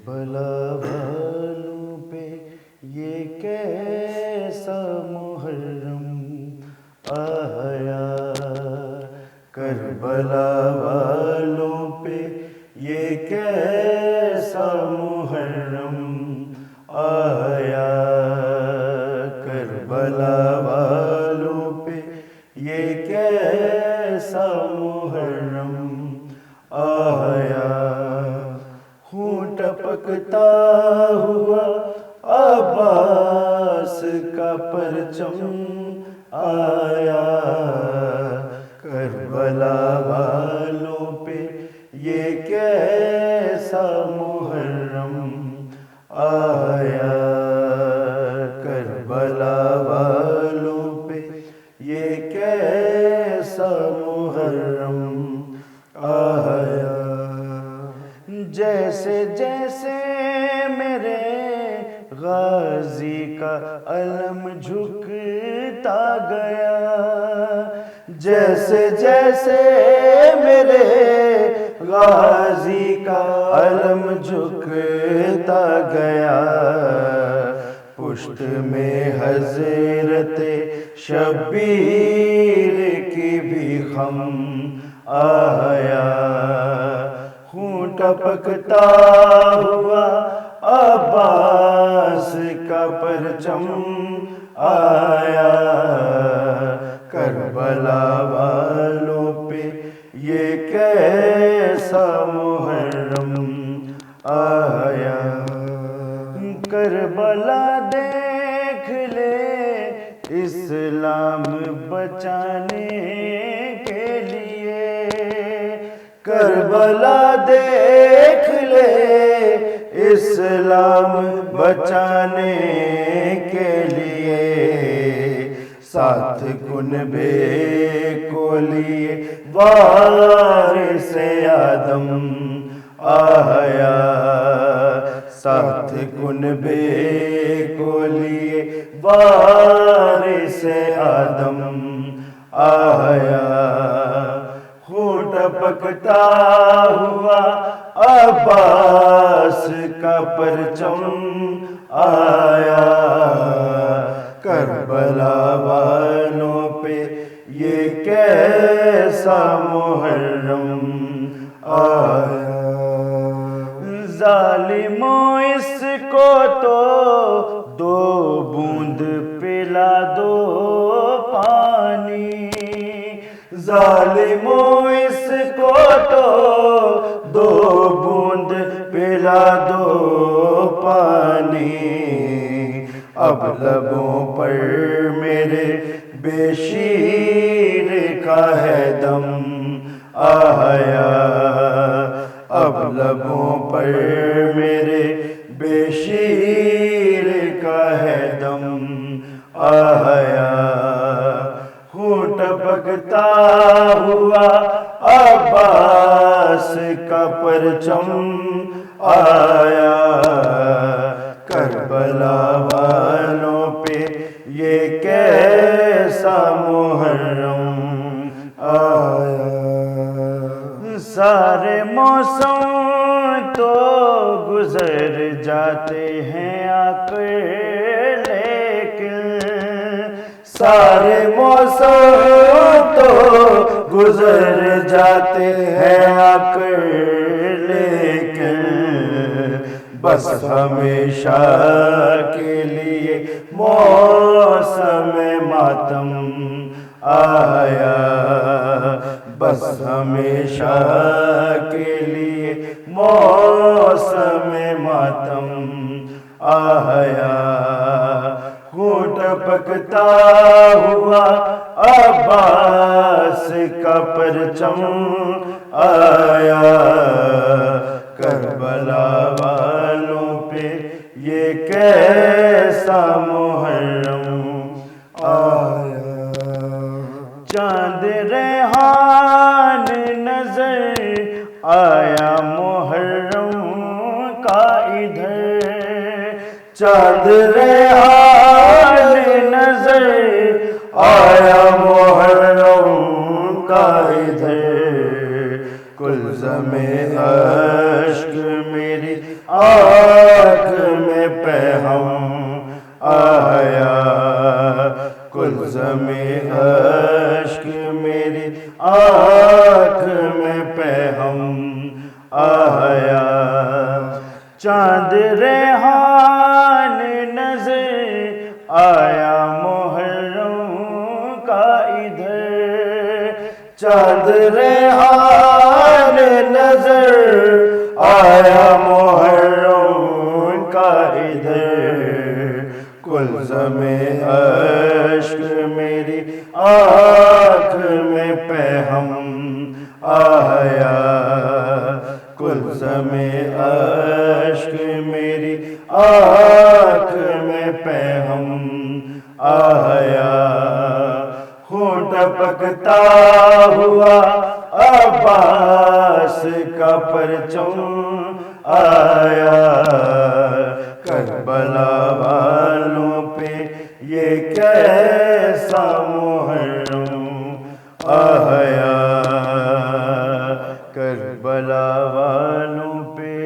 کربلا والوں پہ یہ کیسا محرم آیا، کربلا والوں پہ یہ کیسا محرم آیا، کربلا والوں پہ یہ کیسا محرم آیا، خون ٹپکتا ہوا عباس کا پرچم آیا، کربلا والوں پہ یہ کیسا محرم آیا، کربلا والوں پہ یہ کیسا محرم آیا، جیسے جیسے میرے غازی کا علم جھکتا گیا، جیسے جیسے میرے غازی کا علم جھکتا گیا، پشت میں حضرت شبیر کی بھی خم آیا، خون ٹپکتا ہوا عباس کا پرچم آیا، کربلا والوں پہ یہ کیسا محرم آیا، کربلا دیکھ لے اسلام بچانے کے لیے، کربلا دیکھ لے اسلام بچانے کے لیے، ساتھ کنبے کو لیے وارث آدم آیا، ساتھ کنبے کو لیے وارث آدم آیا، خون ٹپکتا ہوا عباس کا پرچم آیا، کربلا والوں پہ یہ کیسا محرم آیا، ظالموں اس کو تو دو بوند پلا دو پانی، ظالموں اس کو تو دو بوند پلا دو پانی، اب لبوں پر میرے بے شیر کا ہے دم آیا، اب لبوں پر میرے بے شیر کا ہے دم آیا، خون ٹپکتا ہوا عباس کا پرچم آیا، کربلا والوں پہ یہ کیسا محرم آیا، سارے موسم تو گزر جاتے ہیں آ کر، لیکن سارے موسم تو گزر جاتے ہیں آ کر، لیکن بس ہمیشہ کے لیے موسم ماتم آیا، بس ہمیشہ کے لیے موسم ماتم آیا، خون ٹپکتا ہوا عباس کا پرچم آیا، کربلا والوں پہ یہ کیسا محرم آیا، چاند ریحان نظر آیا محرم کا ادھر، چاند ریحان نظر آیا محرم کا ادھر، کلزم اشک میری آنکھ میں پہم آیا، کلزم اشک میری آنکھ میں پہم آیا، چاند ریحان نظر آیا محرم کا ادھر، چاند ریحان نظر آیا محرم کا ادھر، کلزم اشک میری آنکھ میں پہم آیا، کلزم اشک میری آنکھ میں پہم آیا، خون ٹپکتا ہوا عباس کا پرچم آیا، کربلا والوں پہ یہ کیسا محرم آیا، کربلا والوں پہ